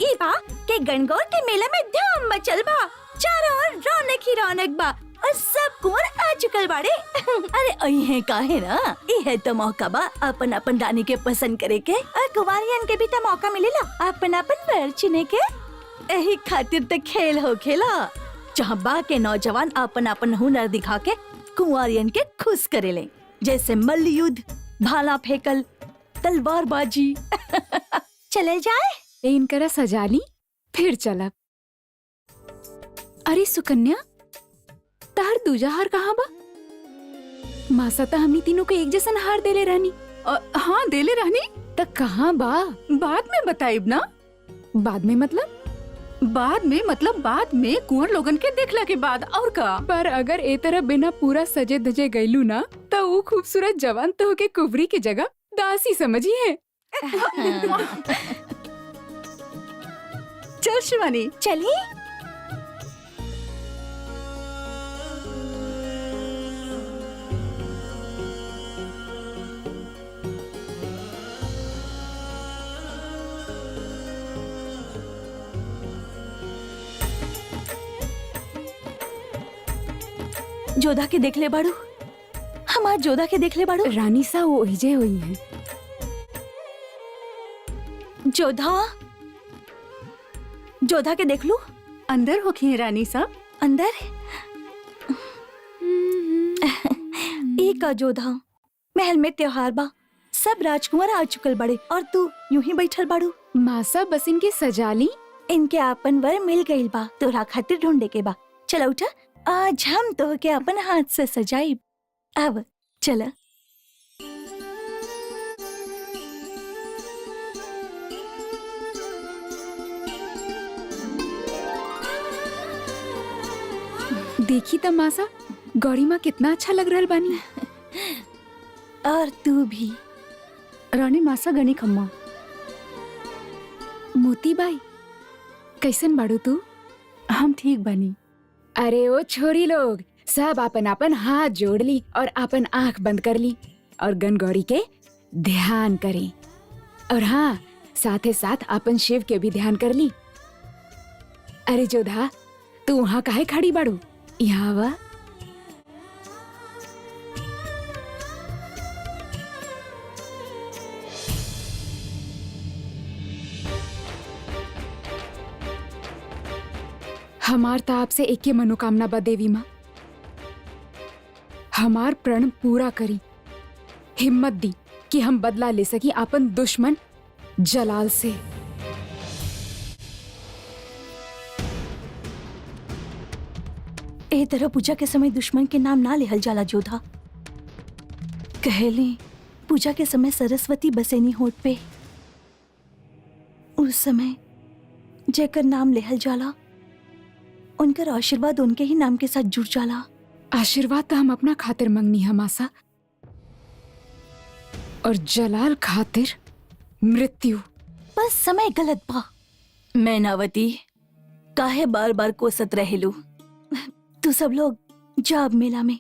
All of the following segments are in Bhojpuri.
ई बा के गणगौर के मेला में धूम मचल बा, चारों ओर रौनक ही रौनक बा और सब कुंवर आ चुकल बाड़े। अरे अइहे काहे ना, इहे तो मौका बा अपन अपन रानी के पसंद करे के और कुंवारियन के भी तो मौका मिलेला अपन अपन वर चुने के। यही खातिर तो खेल हो खेला जहाँ बा के नौजवान अपन अपन हुनर दिखा के कुंवारियन के खुश करेले, जैसे मल्ल युद्ध, भाला फेंकल, तलवारबाजी। चले जाए इनकरा सजाली फिर चलब। अरे सुकन्या, तार दूजा हार कहाँ बा? मासा तो हमनी तीनों को एक जैसन हार देले रहनी। हाँ देले रहनी। त कहाँ बा? बाद में बताइब ना। बाद में मतलब? बाद में कुंवर लोगन के देखला के बाद और का। पर अगर ए तरह बिना पूरा सजे धजे गईलू ना तो वो खूबसूरत जवान तो के कुबरी की जगह दासी समझी है। चल शिवानी चलिए। जोधा के देख ले बाड़ू, हमार जोधा के देख ले बाड़ू। रानी सा वो हिजे हुई है। जोधा के देख लू। अंदर होखी रानी साहब। अंदर एक का जोधा, महल में त्योहार बा, सब राजकुमार आ चुकल बड़े और तू यूं ही बैठल बाड़ू। मासा बस इनकी सजाली। इनके आपन वर मिल गइल बा, तोरा खातिर ढूंढे के बा। चला उठा, आज हम तो के अपन हाथ से सजाई। अब चला। देखी त मासा, गौरी माँ कितना अच्छा लग रहा बानी। और तू भी। रानी मासा गणी खम्मा। मोती बाई, कैसन बाड़ू तू? हम ठीक बनी। अरे ओ छोरी लोग, सब अपन अपन हाथ जोड़ ली और अपन आंख बंद कर ली और गणगौरी के ध्यान करें। और हाँ, साथ ही साथ अपन शिव के भी ध्यान कर ली। अरे जोधा, तू वहाँ काहे खड़ी बाड़ू? यहाँ वा। हमार तो आपसे एक ही मनोकामना बा देवी माँ, हमार प्रण पूरा करी। हिम्मत दी कि हम बदला ले सकी अपन दुश्मन जलाल से। ए तरह पूजा के समय दुश्मन के नाम ना लेहल जाला जोधा। कहले पूजा के समय सरस्वती बसेनी होठ पे, उस समय जेकर नाम लेहल जाला उनकर आशीर्वाद उनके ही नाम के साथ जुड़ जाला। आशीर्वाद तो हम अपना खातिर मंगनी है मासा, और जलाल खातिर मृत्यु। बस समय गलत बा। मैनावती, काहे बार बार कोसत रहेलू? तू सब लोग जाब मेला में।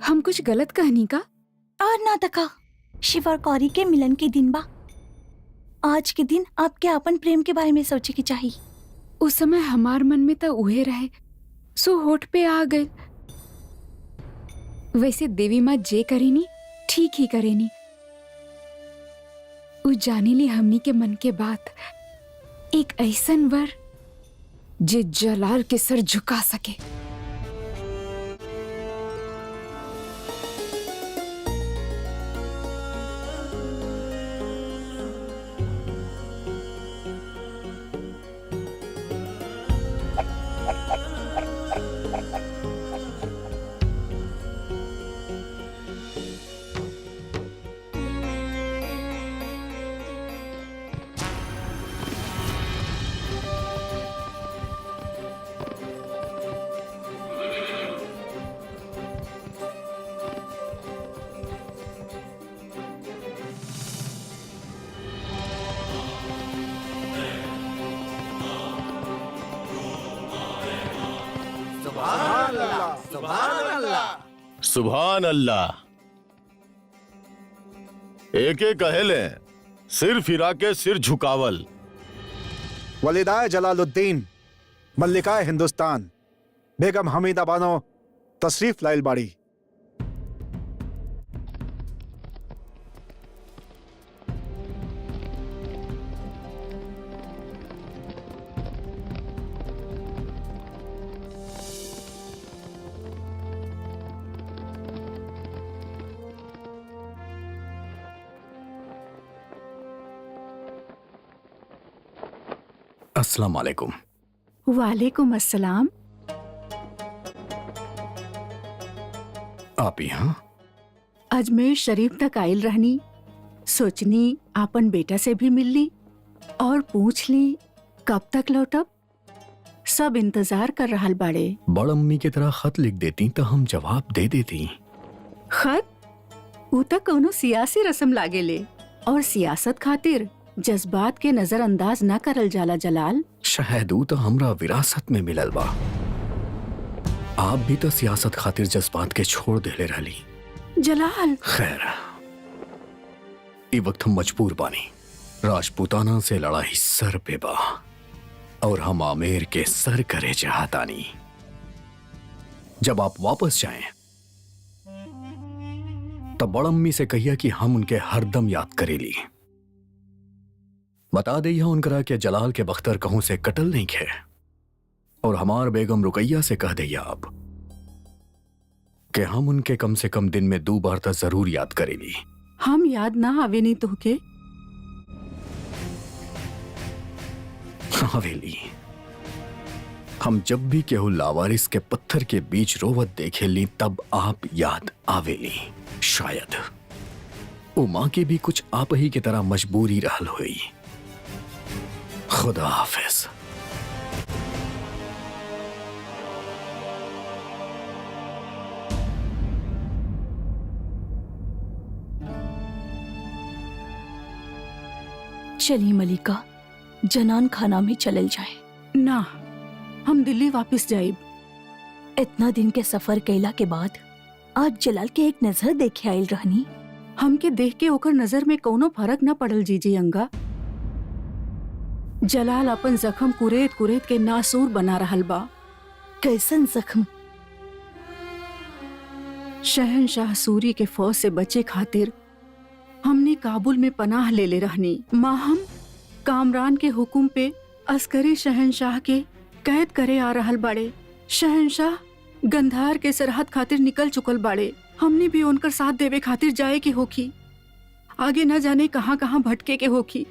हम कुछ गलत कहनी का? और ना तका, शिव और कौरी के मिलन के दिन बा। आज के दिन आपके अपन प्रेम के बारे में सोचे की चाहिए। उस समय हमार मन में तो उहे रहे, सो होठ पे आ गए। वैसे देवी माँ जे करेनी ठीक ही करेनी। उ जाने ली हमनी के मन के बात, एक ऐसन वर जे जलाल के सर झुका सके। सुभान अल्लाह। एक एक कहेले सिर फिरा के सिर झुकावल। वलिदाए जलालुद्दीन मल्लिकाए हिंदुस्तान बेगम हमीदा बानो तशरीफ लाइल बाड़ी। अस्सलाम वालेकुम। वालेकुम अस्सलाम। आप यहाँ? अजमेर शरीफ तक आयल रहनी, सोचनी आपन बेटा से भी मिल ली और पूछ ली कब तक लौटब। सब इंतजार कर रहल बाड़े। बड़ अम्मी की तरह खत लिख देती तो हम जवाब दे देती। खत ऊ तक कोनो सियासी रस्म लागेले और सियासत खातिर जज्बात के नजरअंदाज न करल जाला जलाल। शायद ऊ तो हमरा विरासत में मिलल बा। आप भी तो सियासत खातिर जज्बात के छोड़ देले रहली। जलाल खैर, ई वक्त हम मजबूर बानी। राजपूताना से लड़ाई सर पे बा और हम आमेर के सर करे चाहतानी। जब आप वापस जाएं तब बड़ अम्मी से कहिए कि हम उनके हरदम याद करेली। बता दिया उनकरा के जलाल के बख्तर कहूं से कटल नहीं खे और हमार बेगम रुकैया से कह दिया आप कि हम उनके कम से कम दिन में 2 बार तक जरूर याद करेली। हम याद ना आवे नहीं तोहके। हवेली, हम जब भी केहू लावारिस के पत्थर के बीच रोवत देखेली तब आप याद आवेली। शायद वो माँ की भी कुछ आप ही की तरह मजबूरी रहल हुई। खुदा हाफिज। चली मलिका, जनान खाना में चलल जाए। ना, हम दिल्ली वापस जाइब। इतना दिन के सफर कैला के बाद आज जलाल के एक नजर देखे आयल रहनी। हमके देख के ओकर नजर में कोनो फर्क न पड़ल जीजी अंगा। जलाल अपन जख्म कुरेद कुरेद के नासूर बना रहल बा। कैसन जख्म? शहनशाह सूरी के फौज से बचे खातिर हमने काबुल में पनाह ले ले रहनी। माहम कामरान के हुक्म पे अस्करी शहनशाह के कैद करे आ रहल बाड़े। शहनशाह गंधार के सरहद खातिर निकल चुकल बाड़े। हमने भी उनकर साथ देवे खातिर जाए के होखी। आगे न जाने कहाँ कहाँ भटके के होखी।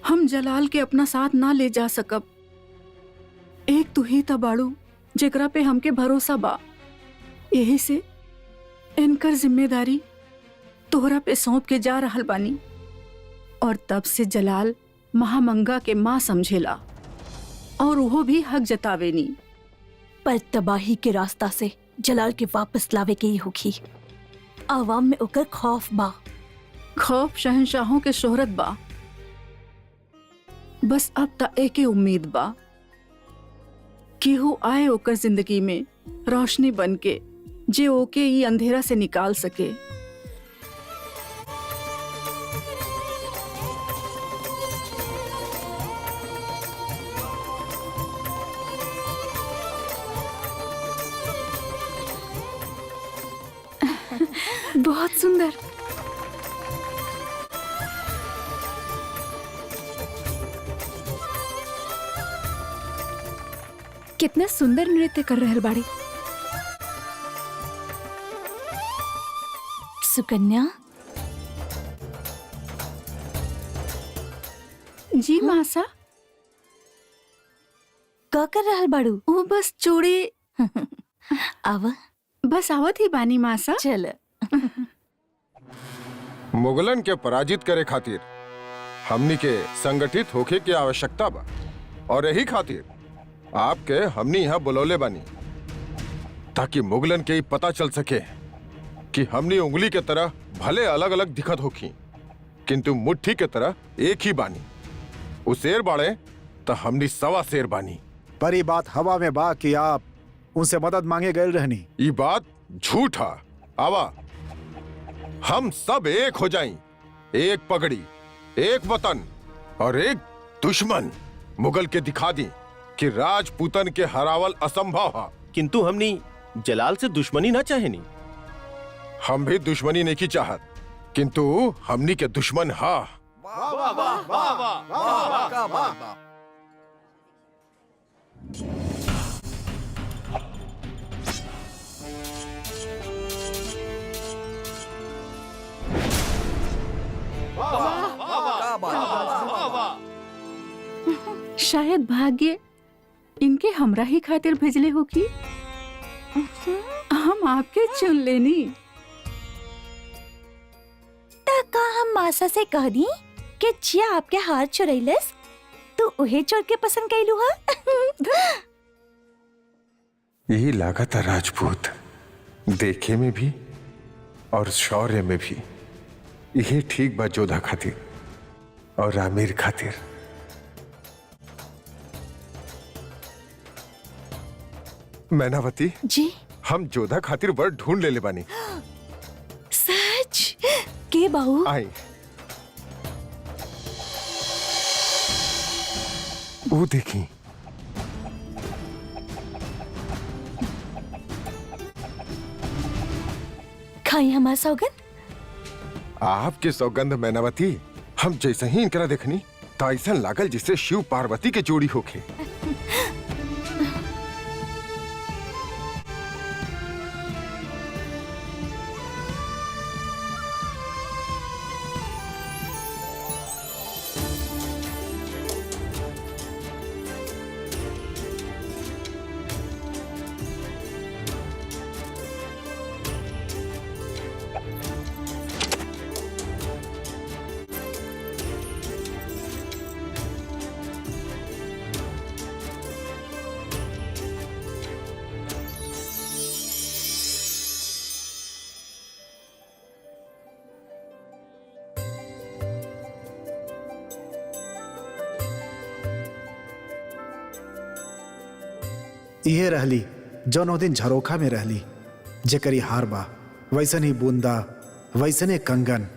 हम जलाल के अपना साथ ना ले जा सकब। एक तू ही त बाड़ू जेकरा पे हमके भरोसा बा। यही से इनकर जिम्मेदारी तोहरा पे सौंप के जा रहल बानी। और तब से जलाल महामंगा के माँ समझेला और वो भी हक जतावेनी। पर तबाही के रास्ता से जलाल के वापस लावे के ही होखी। आवाम में ओकर खौफ बा। खौफ शहनशाहों के शोहरत बा। बस अब तक एके उम्मीद बा केहू आए ओकर जिंदगी में रोशनी बन के जे ओके ई अंधेरा से निकाल सके। बहुत सुंदर। कितना सुंदर नृत्य कर रहल बाड़ी। सुकन्या, जी मासा। का कर रहल बाड़ू? वो बस चूड़ी आवा। बस आवत ही बानी मासा। चल। मुगलन के पराजित करे खातिर हमनी के संगठित होके की आवश्यकता बा और यही खातिर आपके हमनी यहाँ बुलौले बानी ताकि मुगलन के ही पता चल सके कि हमनी उंगली के तरह भले अलग अलग दिखत होखी किंतु मुट्ठी के तरह एक ही बानी। उ शेर बाड़े तो हमनी 1.25 शेर बानी। पर ये बात हवा में बा कि आप उनसे मदद मांगे गए रहनी। ये बात झूठ है। आवा हम सब एक हो जाएं, एक पगड़ी, एक वतन और एक दुश्मन मुगल के दिखा दी कि राजपूतन के हरावल असंभव है। किंतु हमनी जलाल से दुश्मनी ना चाहेनी। हम भी दुश्मनी नहीं की चाहत, किंतु हमनी के दुश्मन हा। शायद भाग्य इनके हमरा ही खातिर भेजले हो कि हम आपके चुन लेनी। का हम मासा से कह दी कि जिया आपके हाथ चुरैलस तो उहे चोर के पसंद कैलू हा। यही लागत है राजपूत, देखे में भी और शौर्य में भी यही ठीक बा जोधा खातिर और आमिर खातिर। मैनावती जी हम जोधा खातिर वर्ड ढूंढ ले बानी। सच के बहू आई वो देखी, खाई हमारा सौगन। आपके सौगंध मैनावती, हम जैसे ही इनकरा देखनी तो ऐसा लागल जिससे शिव पार्वती के जोड़ी होके। इहे रहली जौन दिन झरोखा में रहली, जेकरी हार बा वैसन ही बूंदा, वैसने कंगन।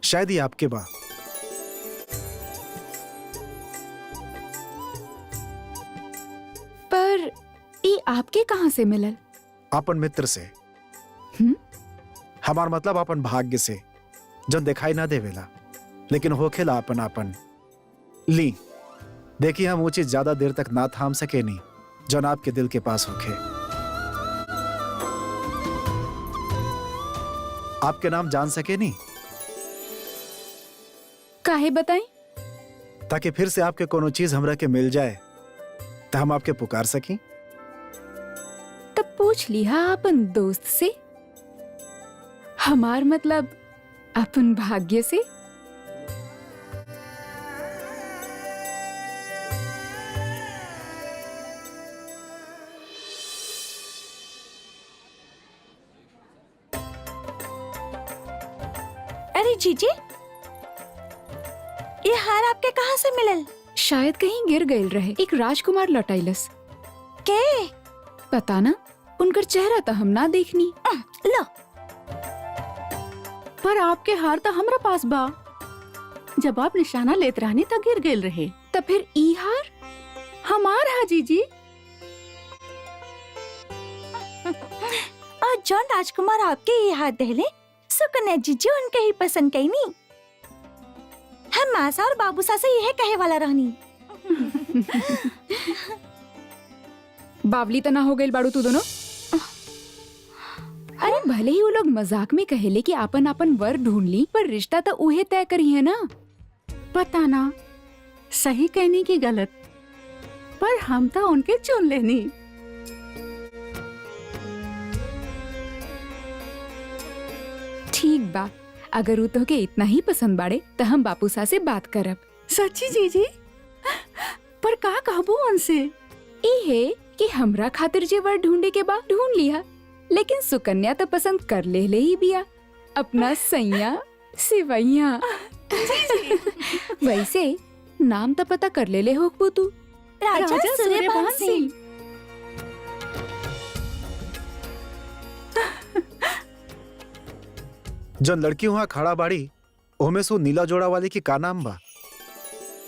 शायद ही आपके बा। पर ई आपके कहाँ से मिलल? अपन मित्र से। हमार मतलब अपन भाग्य से, जो दिखाई ना देवेला लेकिन होखेला अपन आपन। ली देखिए, हम वो चीज ज्यादा देर तक ना थाम सके नहीं जो आपके दिल के पास होखे। आपके नाम जान सके नहीं, काहे बताई? ताकि फिर से आपके कोनो चीज हमरा के मिल जाए तो हम आपके पुकार सकी। तब पूछ लिया अपन दोस्त से, हमार मतलब अपन भाग्य से। अरे जीजी, ये हार आपके कहाँ से मिलल? शायद कहीं गिर गए रहे, एक राजकुमार लौटाइलस। के पता ना, उनकर चेहरा तो हम ना देखनी। लो, पर आपके हार तो हमरा पास बा। जब आप निशाना लेत रहनी तो गिर गेल रहे। तो फिर ई हार हमार हा जीजी। और जॉन राजकुमार आपके ये हाथ दहले, सुकन्या जीजी उनके ही पसंद कई नहीं। हम मासा और बाबूसा से यह कहे वाला रहनी। बावली तो ना हो गई बाड़ू तू दोनों। अरे भले ही वो लोग मजाक में कहेले कि आपन आपन वर ढूंढ ली, पर रिश्ता तो उहे तय करी है ना। पता ना सही कहनी की गलत, पर हम तो उनके चुन लेनी। ठीक बा, अगर उ तोहके इतना ही पसंद बाड़े तो हम बापूसा से बात करब। सच्ची जीजी? पर का कहबो उनसे? है कि हमरा खातिर जे वर ढूंढे के बाद ढूंढ लिया, लेकिन सुकन्या तो पसंद कर ले ही बिया, अपना सैया सिवैया। वैसे नाम तो पता कर ले हो तू। राजा सूर्यवंशी। जन लड़की वहाँ खड़ा बाड़ी ओमे सो नीला जोड़ा वाले की का नाम बा?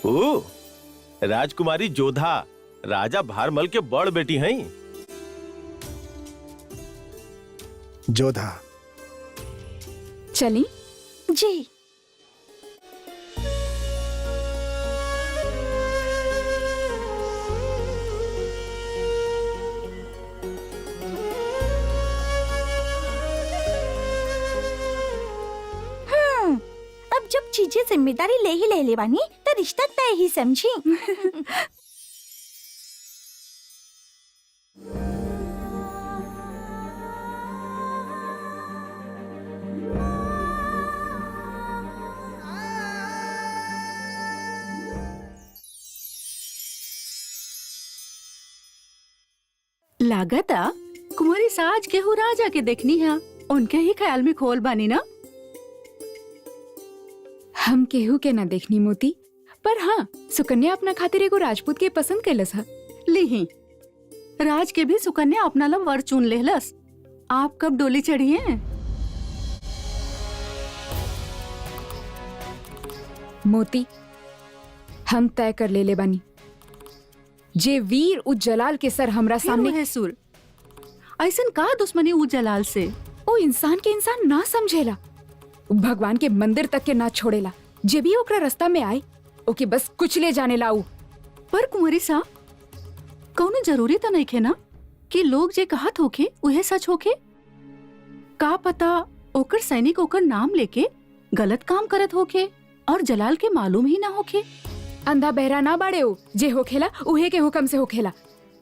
ओ राजकुमारी जोधा, राजा भारमल के बड़ बेटी हैं। जोधा। चली जी। अब जब चीजें जिम्मेदारी ले ही बानी तो रिश्ता तय ही समझी। लागता कुंवरी साज के हु राजा के देखनी है, उनके ही ख्याल में खोल बानी ना। हम केहू के ना देखनी मोती, पर हाँ सुकन्या अपना खातिर एगो राजपूत के पसंद कैलस हा। लीही राज के भी सुकन्या अपना ला वर चुन लेहलस। आप कब डोली चढ़ी हैं? मोती हम तय कर ले बानी, जे वीर उज्जलाल के सर हमरा सामने है सुर। ऐसन का दुश्मनी उ जलाल से? ओ इंसान के इंसान ना समझेला, भगवान के मंदिर तक के ना छोड़ेला। जे भी ओकरा रास्ता में आए ओके बस कुछ ले जाने लाऊ। पर कुंवरी सा कौनो जरूरी तो नहीं खे ना कि लोग जे कहत होखे उहे सच होखे। का पता ओकर सैनिक ओकर नाम लेके गलत काम करत होखे और जलाल के मालूम ही ना होखे। अंधा बहरा ना बाड़े हो, जे होखेला उहे के हुक्म से होखेला।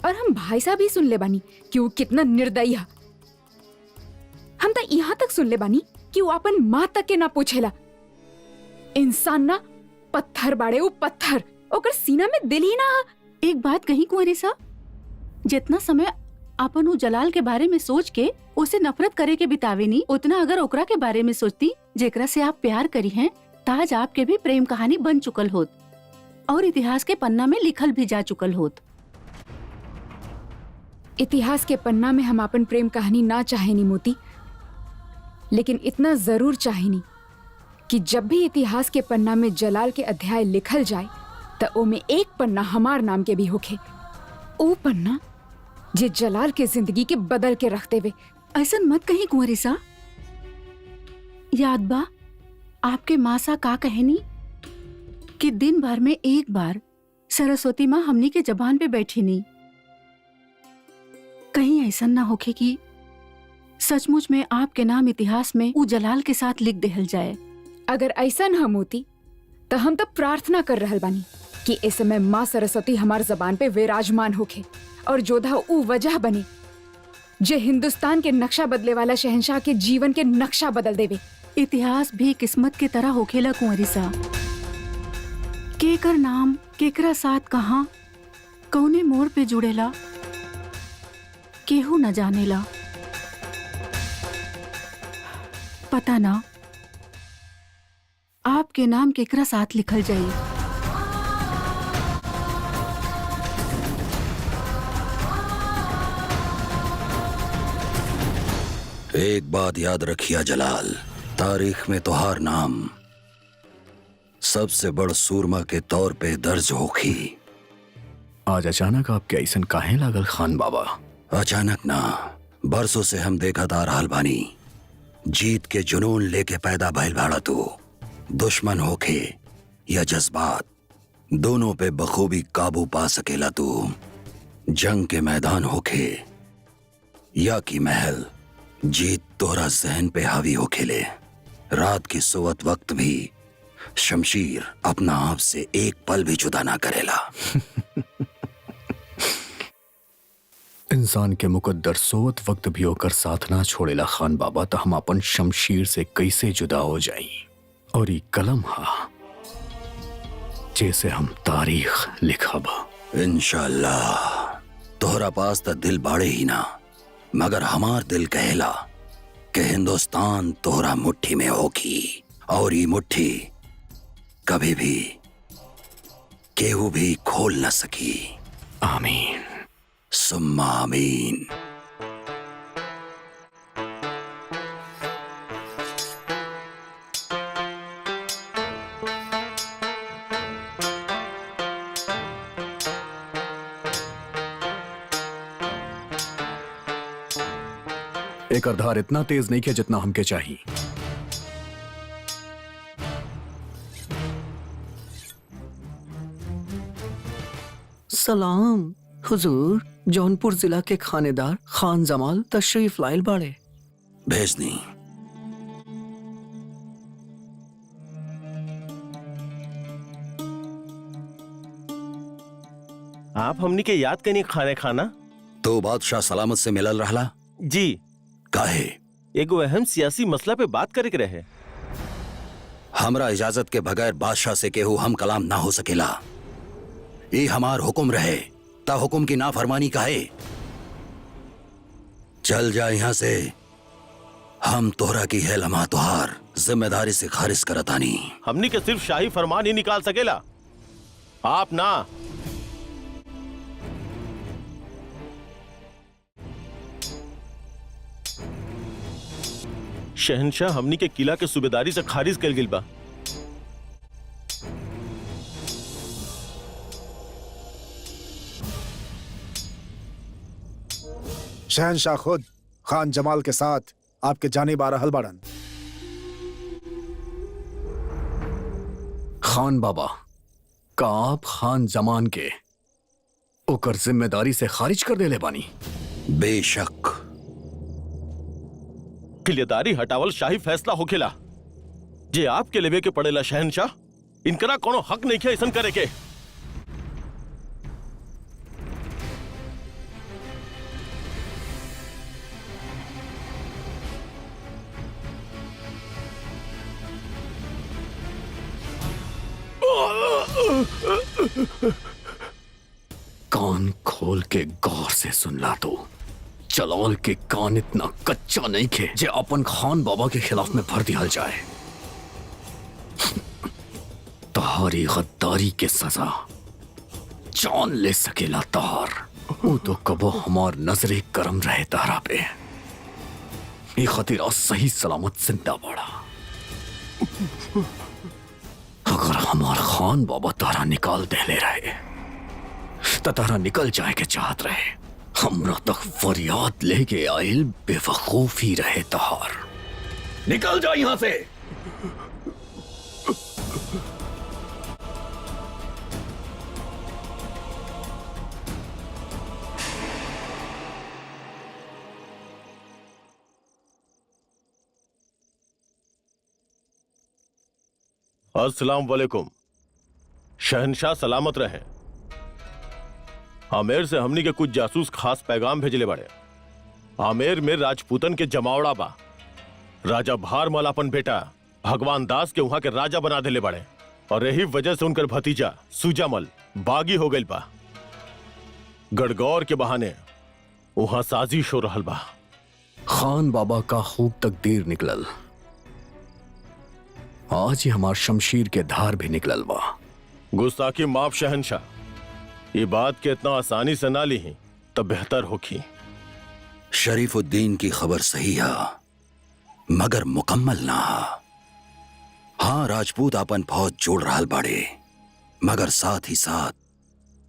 और हम भाई साहब ही सुन ले बानी कि वो कितना निर्दयी है। हम तो यहाँ तक सुन ले बानी कि वो अपन माँ तक के ना पूछेला। इंसान ना पत्थर बाड़े, वो पत्थर, ओकर सीना में दिल ही ना। एक बात कही कुंवरी सा, जितना समय अपन उ जलाल के बारे में सोच के उसे नफरत करे के बितावे नी, उतना अगर ओकरा के बारे में सोचती जेकरा से आप प्यार करी हैं, ताज आपके भी प्रेम कहानी बन चुकल होत और इतिहास के पन्ना में लिखल भी जा चुकल होत। इतिहास के पन्ना में हम अपन प्रेम कहानी ना चाहेनी मोती, लेकिन इतना जरूर चाहेनी कि जब भी इतिहास के पन्ना में जलाल के अध्याय लिखल जाए तो ओमे एक पन्ना हमार नाम के भी होखे। ओ पन्ना जे जलाल के जिंदगी के बदल के रखते हुए। ऐसा मत कहीं कुंवरी सा। याद बा आपके माँ सा का कहनी कि दिन भर में एक बार सरस्वती माँ हमनी के जबान पे बैठी नहीं। कहीं ऐसा ना होखे कि सचमुच में आपके नाम इतिहास में उ जलाल के साथ लिख देहल जाए। अगर ऐसा न होती तो हम तो प्रार्थना कर रहल बानी कि इस समय माँ सरस्वती हमार जबान पे विराजमान होखे और जोधा उ वजह बने जे हिंदुस्तान के नक्शा बदले वाला शहंशाह के जीवन के नक्शा बदल देवे। इतिहास भी किस्मत के तरह होखेला कुंवरी सा। केकर नाम केकरा साथ कहाँ कौने मोड़ पे जुड़ेला केहू न जानेला। पता ना आपके नाम केकरा साथ लिखल जाई। एक बात याद रखिया जलाल, तारीख में तोहार नाम सबसे बड़ सूरमा के तौर पे दर्ज होखी। आज अचानक आपके ऐसन काहे लागल खान बाबा? अचानक ना, बरसों से हम देखत आ रहल बानी। जीत के जुनून लेके पैदा भइल बाड़ा तू। दुश्मन होखे या जज्बात, दोनों पे बखूबी काबू पा सकेला तू। जंग के मैदान होखे या कि महल, जीत तोहरा जहन पे हावी हो खेले। रात की सोवत वक्त भी शमशीर अपना आप से एक पल भी जुदा ना करेला। इंसान के मुकद्दर सोवत वक्त भी होकर साथ ना छोड़ेला खान बाबा, तो हम अपन शमशीर से कैसे जुदा हो जाई। और ये कलम हा जैसे हम तारीख लिखब। इंशाअल्लाह तोहरा पास तो दिल बाड़े ही ना, मगर हमार दिल कहेला कि हिंदुस्तान तोहरा मुट्ठी में होगी, और ये मुट्ठी कभी भी केहू भी खोल न सकी। आमीन सुम्मा आमीन। एक धार इतना तेज नहीं किया जितना हमके चाहिए। सलाम हुजूर, जौनपुर जिला के खानेदार खान जमाल तशरीफ लाइल बाड़े। भेजनी। आप हमनी के याद कनी खाने खाना। तो बादशाह सलामत से मिलल रहला? जी, काहे? एगो अहम सियासी मसला पे बात करे के रहे। हमरा इजाजत के बगैर बादशाह से केहू हम कलाम ना हो सकेला। ये हमार हुक्म रहे, ता हुक्म की नाफरमानी काहे? चल जा यहाँ से। हम तोहरा की है लम्हा तुहार जिम्मेदारी से खारिज करतानी। हमनी के सिर्फ शाही फरमान ही निकाल सकेला, आप ना। शहनशाह हमनी के किला के सूबेदारी से खारिज कर गिल बा। शहनशाह खुद खान जमाल के साथ आपके जानिब आ रहल बाड़न। खान बाबा का आप खान जमान के ओकर जिम्मेदारी से खारिज कर देले बानी? बेशक। किलेदारी हटावल शाही फैसला होखेला जे आपके लेवे के पड़ेला। शहनशाह, इनकरा कोनो हक नहीं है ऐसन करे के। कान खोल के गौर से सुन ला। तो जलाल के कान इतना कच्चा नहीं खे जे अपन खान बाबा के खिलाफ में भर दिया जाए। तहारी गद्दारी के सजा जान ले सकेला तार। वो तो कबो हमार नजरे करम रहे तारा पे। ये खातिर सही सलामत जिंदा बाड़ा। अगर हमार खान बाबा तारा निकाल दे ले रहे तो तारा निकल जाए के चाहत रहे। हमरा तक फरियाद लेके आयल बेवकूफी रहे तहार। निकल जा यहां से। अस्सलाम वालेकुम। शहनशाह सलामत रहे। आमेर से हमनी के कुछ जासूस खास पैगाम भेजले बड़े। आमेर में राजपूतन के जमावड़ा बा। राजा भारमल अपन बेटा भगवान दास के वहां के राजा बना देले बड़े, और यही वजह से उनकर भतीजा सुजामल बागी हो गई बा। गड़गौर के बहाने वहां साजिश हो रहल बा। खान बाबा का खूब तकदीर निकलल। आज ही हमार शमशीर के धार भी निकलल बा। गुस्ताखी माफ शहनशाह, ये बात के इतना आसानी से ना ली तब बेहतर होगी। शरीफुद्दीन की खबर सही है, मगर मुकम्मल ना। हाँ, राजपूत अपन फौज जोड़ रहा बाड़े, मगर साथ ही साथ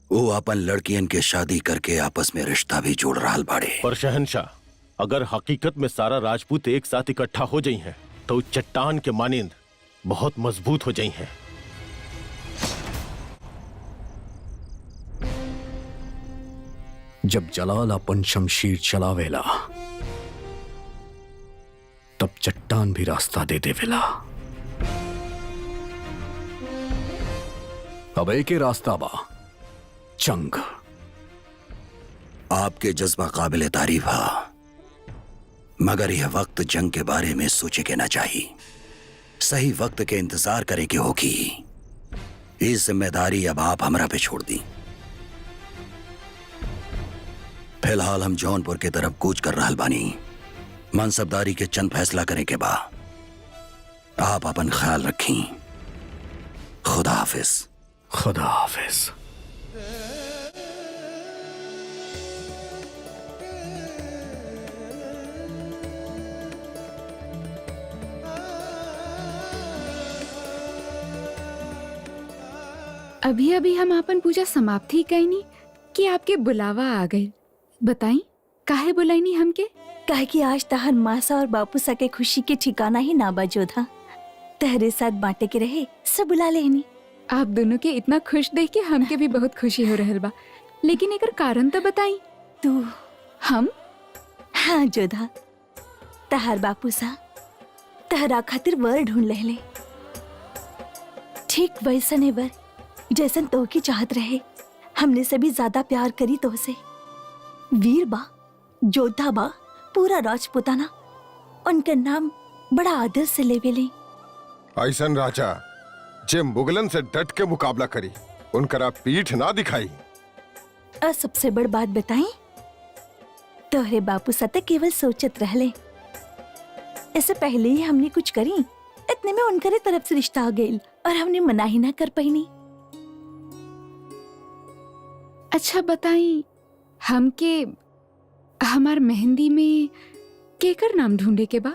वो अपन लड़कियन के शादी करके आपस में रिश्ता भी जोड़ रहा बाड़े। पर शहनशाह, अगर हकीकत में सारा राजपूत एक साथ इकट्ठा हो जाई हैं तो चट्टान के मानिंद बहुत मजबूत हो जाई हैं। जब जलाल अपन शमशीर चलावेला चट्टान भी रास्ता दे देवेला। अब एक ही रास्ता बा, जंग। आपके जज्बा काबिल तारीफ है, मगर यह वक्त जंग के बारे में सोचे के ना चाहिए। सही वक्त के इंतजार करे के होगी। इस जिम्मेदारी अब आप हमरा पे छोड़ दी। फिलहाल हम जौनपुर की तरफ कूच कर रहल बानी। मनसबदारी के चंद फैसला करे के बा। आप अपन ख्याल रखी। खुदा हाफिज। खुदा हाफिज। अभी अभी हम अपन पूजा समाप्त ही कईनी कि आपके बुलावा आ गई। बताई काहे बुलाईनी हमके? काहे कि आज तहर मासा और बापू सा के खुशी के ठिकाना ही ना बजो था। तहरे साथ बांटे के रहे सब बुला लेनी। आप दोनों के इतना खुश देख के हमके भी बहुत खुशी हो रहल बा, लेकिन एकर कारण तो बताई। तू हम हाँ जोधा, तहर बापू सा तहरा खातिर वर ढूंढ ले। ठीक वैसने वर जैसन तो की चाहत रहे। हमने से भी ज्यादा प्यार करी तो से। वीर बा, जोधा बा, पूरा राजपुताना उनका नाम बड़ा आदर से लेवेले। ऐसन राजा जे मुगलन से डट के मुकाबला करी, उनकरा पीठ ना दिखाई। और सबसे बड़ बात बताई, तोहरे बापू सते केवल सोचत रहले। इससे पहले ही हमने कुछ करी, इतने में उनकरे तरफ से रिश्ता आ गई और हमने मना ही ना कर पाईनी। अच्छा बताई, हमके हमार मेहंदी में केकर नाम ढूंढे के बा?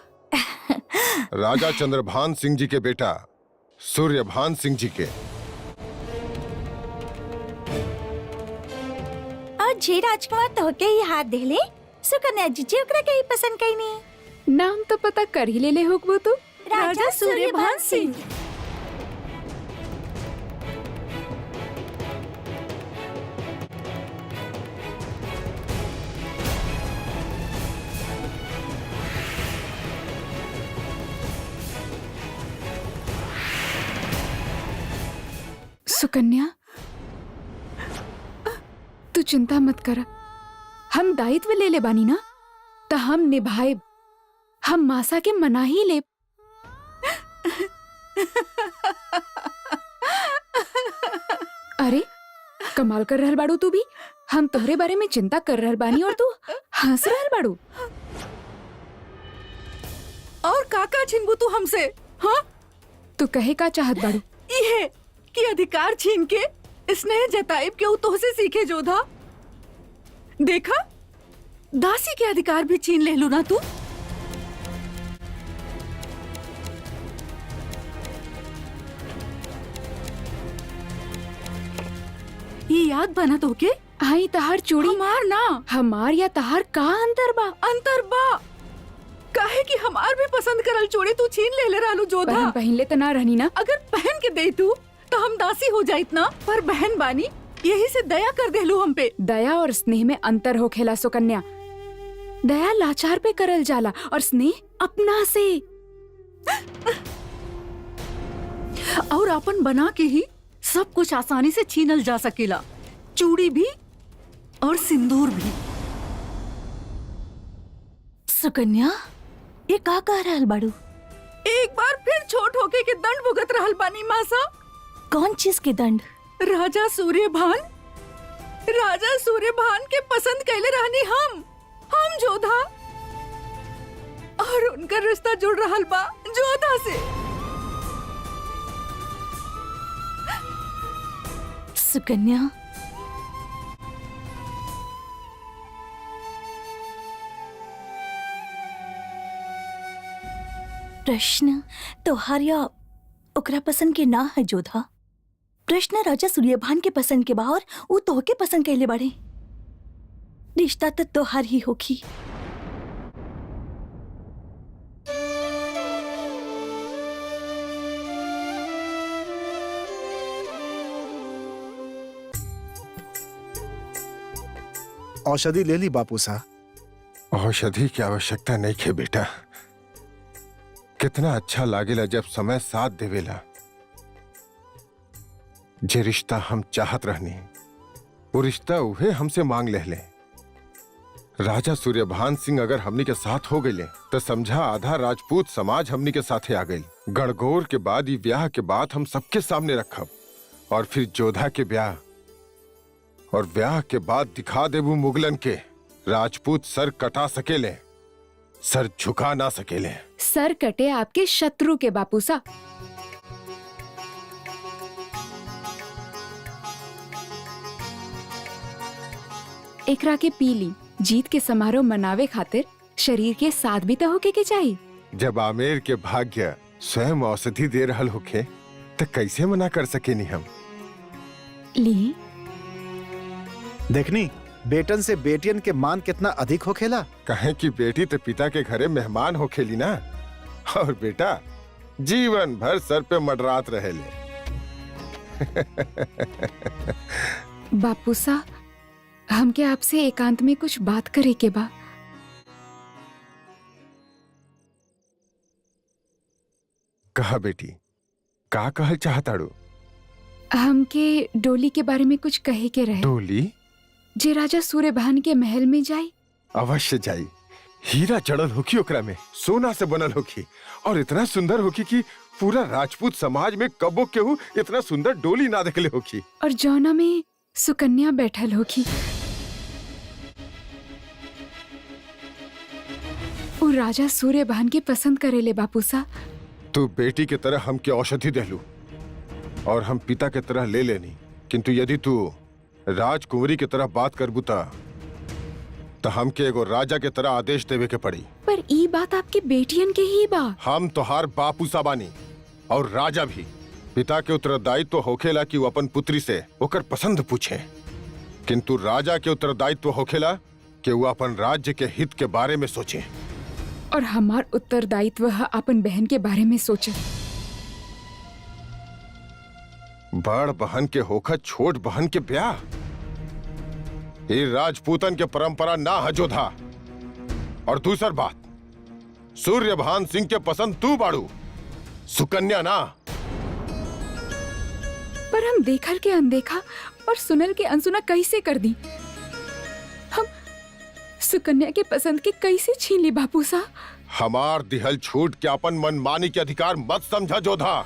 राजा चंद्रभान सिंह जी के बेटा सूर्यभान सिंह जी के। और जे राजकुमार तो के ही हाथ देले, सुकन्या जी जी ओकरा के ही पसंद कईनी। नाम तो पता कर ही ले होगबो तू। राजा सूर्यभान सिंह। सुकन्या, तू चिंता मत कर। हम दायित्व ले ले बानी ना, तो हम निभाए। हम मासा के मना ही ले। अरे कमाल कर रहल बाड़ू तू भी। हम तोहरे बारे में चिंता कर रहल बानी और तू हंस रहल बाड़ू। और काका छिनबू तू हमसे? हाँ, तू कहे का चाहत बाड़ू? ये कि अधिकार छीन के स्नेह जताइब के उ तोहसे सीखे जोधा। देखा, दासी के अधिकार भी छीन ले लू ना तू। ये याद बना तो के? आई तहार चूड़ी हमार ना, हमार या तहार का अंतर बा? अंतर बा। काहे कि हमार भी पसंद करल चूड़ी तू छीन ले रहलू पर जोधा। हम पहले तो ना रहनी ना। अगर पहन के दे तू तो हम दासी हो जाइत ना। पर बहन बानी, यही से दया कर देलू हम पे। दया और स्नेह में अंतर हो खेला सुकन्या। दया लाचार पे करल जाला और स्नेह अपना से। और अपन बना के ही सब कुछ आसानी से छीनल जा सकेला, चूड़ी भी और सिंदूर भी। सुकन्या, ये का कह रहल बाड़ू? एक बार फिर छोट होके के दंड भुगत रहल बानी मासा। कौन चीज के दंड? राजा सूर्यभान के पसंद कैले रहनी हम जोधा। और उनका रिश्ता जुड़ रहल बा जोधा से। सुकन्या, प्रश्न तोहार या ओकरा पसंद के ना है जोधा। प्रश्न राजा सूर्यभान के पसंद के बा और वो तोहके पसंद कैले बाड़े। रिश्ता तो तोहार ही होखी। औषधि ले ली बापू सा। औषधि की आवश्यकता नहीं है बेटा। कितना अच्छा लागेला जब समय साथ देवेला। जे रिश्ता हम चाहत रहनी वो रिश्ता उहे हमसे मांग ले। राजा सूर्यभान सिंह अगर हमनी के साथ हो गए तो समझा आधा राजपूत समाज हमनी के साथे आ गई। गणगौर के बाद ये ब्याह के बाद हम सबके सामने रखब और फिर जोधा के ब्याह और ब्याह के बाद दिखा देबू मुगलन के राजपूत सर कटा सकेले, सर झुका ना सकेले। सर कटे आपके शत्रु के बापू सा। एकरा के पीली जीत के समारोह मनावे खातिर शरीर के साथ भी तो होके के चाहिए। जब आमेर के भाग्य स्वयं औषधि दे रहल होखे तो कैसे मना कर सकेनी हम। ली देखनी बेटन से बेटियन के मान कितना अधिक होखेला। कहे कि बेटी तो पिता के घरे मेहमान होखेली ना, और बेटा जीवन भर सर पे मडरात रहेले। बापू सा, हमके आपसे एकांत में कुछ बात करे के बा। कहा बेटी, का कहल चाहताड़ू? हमके डोली के बारे में कुछ कहे के रहे। डोली? जे राजा सूर्यभान के महल में जाई। अवश्य जाई। हीरा जड़ल होखी ओकरा में, सोना से बनल होखी और इतना सुंदर होखी कि पूरा राजपूत समाज में कबो केहू इतना सुंदर डोली ना देखले होखी। और जौना में सुकन्या बैठल होखी। वो राजा सूर्यभान के पसंद करेले बापू सा। तू बेटी के तरह हमके औषधि देलू और हम पिता के तरह ले लेनी, किंतु यदि तू राजकुंवरी की तरह बात करबू तो हमके एगो राजा के तरह आदेश देवे के पड़ी। पर ई बात आपके बेटियन के ही बा। हम तोहार बापू साबानी और राजा भी। पिता के उत्तरदायित्व होखेला कि वो अपन पुत्री से ओकर पसंद पूछे, किंतु राजा के उत्तरदायित्व होखेला कि वो अपन राज्य के हित के बारे में सोचे। और हमार उत्तरदायित्व है अपन बहन के बारे में सोचे। बड़ बहन के होकर छोट बहन के ब्याह, ये राजपूतन के परंपरा ना है जोधा। और दूसर बात, सूर्यभान सिंह के पसंद तू बाड़ू, सुकन्या ना। पर हम देखल के अनदेखा और सुनल के अनसुना कैसे कर दी? हम सुकन्या के पसंद के कैसे छीन ली बापू सा? हमार दिहल छूट के अपन मनमानी के अधिकार मत समझा जोधा।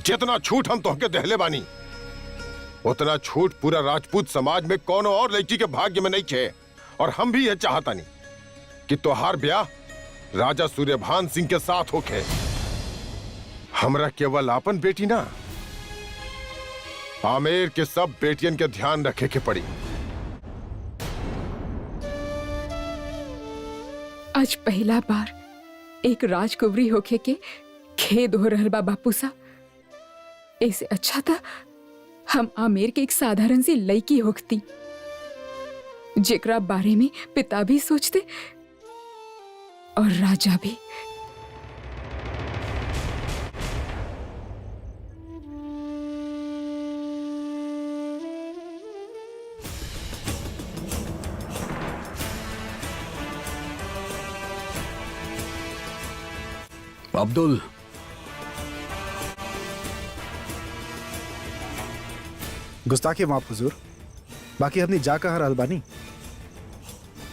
जितना छूट हम तोहके देहले बानी उतना छूट पूरा राजपूत समाज में कोनो और लड़की के भाग्य में नहीं छे। और हम भी यह चाहता नहीं कि तोहार ब्याह राजा सूर्यभान सिंह के साथ होके। हमरा केवल अपन बेटी ना, आमेर के सब बेटियन के ध्यान रखे के पड़ी। आज पहला बार एक राजकुंवरी होके के खेद हो रहल बा बापू सा। ऐसे अच्छा था हम आमेर के एक साधारण सी लड़की होती जेकरा बारे में पिता भी सोचते और राजा भी। अब्दुल, गुस्ताखी माफ हुजूर। बाकी हमने जा कहाँ रहल बानी?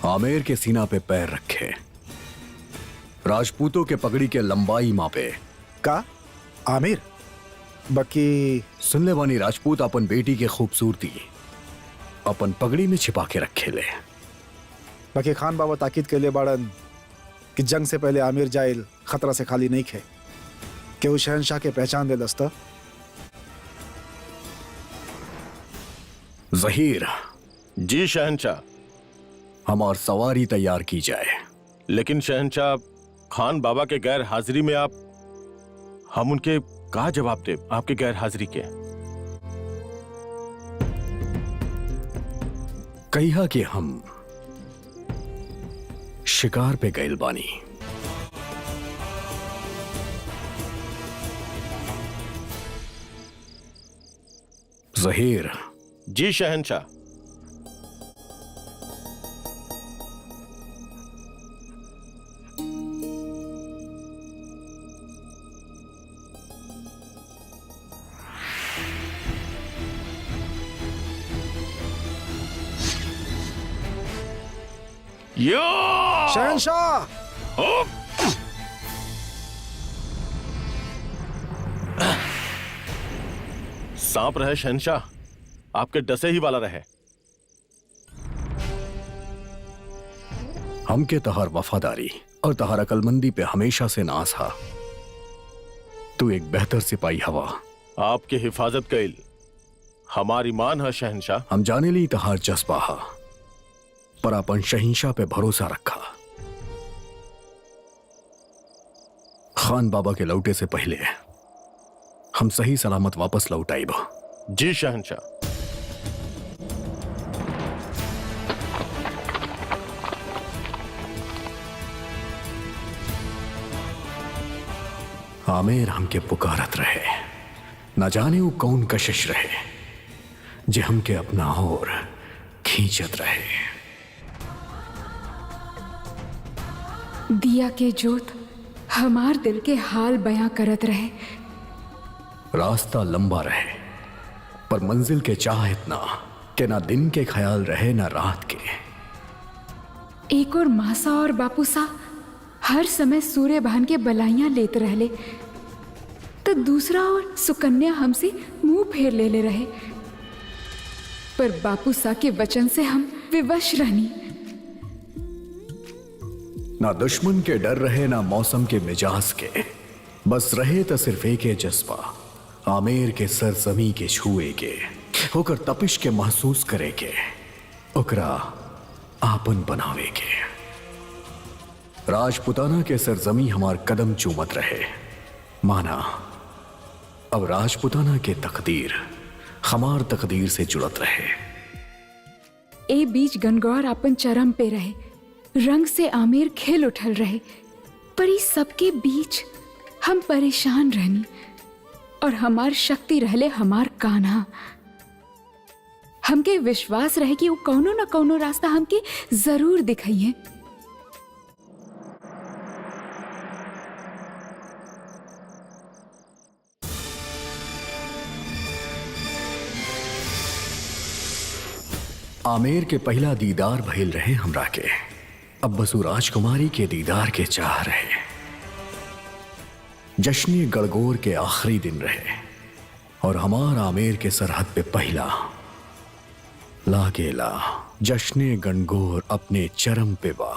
आमेर के सीना पे पैर रखे, राजपूतों के पगड़ी के लंबाई मापे। का आमिर? बाकी सुन ले बानी, राजपूत अपन बेटी के खूबसूरती अपन पगड़ी में छिपा के रखे ले। बाकी खान बाबा ताकीद के लिए बाड़न कि जंग से पहले आमिर जाइल खतरा से खाली नहीं खे कि वो शहनशाह के पहचान दे दस्ता। जहीर। जी शहनशाह। हमार सवारी तैयार की जाए। लेकिन शहनशाह, खान बाबा के गैर हाजिरी में हम उनके का जवाब दे आपके गैर हाजिरी के? कहिया कि हम शिकार पे गइल बानी। जहीर। जी शहनशाह। या शहंशाह। हुप! सांप रहे शहंशाह, आपके डसे ही वाला रहे। हमके तहार वफादारी और तहार अकलमंदी पे हमेशा से नाज हा। तू एक बेहतर सिपाही हवा। आपकी हिफाजत कइल हमारी मान है शहंशाह। हम जाने ली तहार जज्बा हा, पर अपन शहिंशाह पे भरोसा रखा। खान बाबा के लौटे से पहले हम सही सलामत वापस लौट आइब। जी शहंशाह। आमेर हमके पुकारत रहे, न जाने वो कौन कशिश रहे जे हमके अपना और खींचत रहे। दिया के जोत हमार दिल के हाल बयां करत रहे। रास्ता लंबा रहे, पर मंजिल के चाह इतना कि ना दिन के ख्याल रहे ना रात के। एक और मासा और बापूसा हर समय सूर्य भान के बलाइयां लेते रहले, तो दूसरा और सुकन्या हमसे मुंह फेर ले रहे। पर बापूसा के वचन से हम विवश रहनी। ना दुश्मन के डर रहे ना मौसम के मिजाज के, बस रहे तो सिर्फ एक जज्बा, आमेर के सरजमी के छुए के, होकर तपिश के महसूस करे के, ओकरा आपन बनावे के। राजपुताना के सरजमी हमार कदम चूमत रहे, माना अब राजपुताना के तकदीर हमार तकदीर से जुड़त रहे। ए बीच गणगौर अपन चरम पे रहे, रंग से आमिर खिल उठल रहे। पर इस सबके बीच हम परेशान रहनी, और हमार शक्ति रहले हमार कान्हा। हमके विश्वास रहे कि वो कौनो न कौनो रास्ता हमके जरूर दिखाइए। आमेर के पहला दीदार भइल रहे हमरा के, अब बसु राजकुमारी के दीदार के चाह रहे। जश्न गणगौर के आखिरी दिन रहे, और हमार आमेर के सरहद पे पहला लागेला जश्न गणगौर अपने चरम पे बा।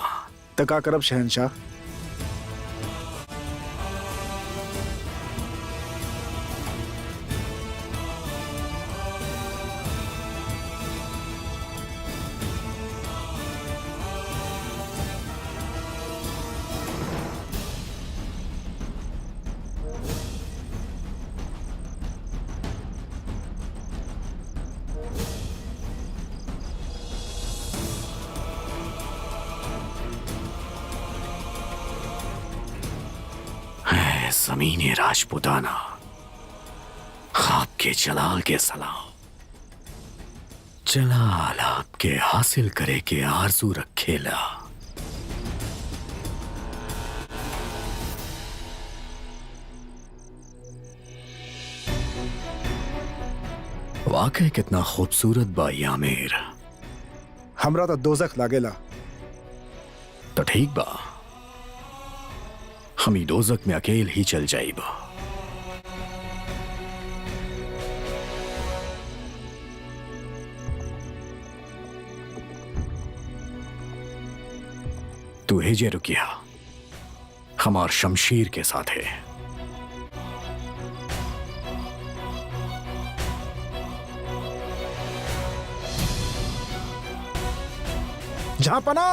तका करब शहंशाह। ज़मीने राजपुताना, आपके जलाल के सलाम। जलाल आपके हासिल करे के आरजू रखेला। वाकई कितना खूबसूरत बा आमेर। हमरा तो दोजख लागेला। तो ठीक बा, हम ही दोजख में अकेल ही चल जाइब। तू हेजे रुकिया, हमार शमशीर के साथ है। जहां पना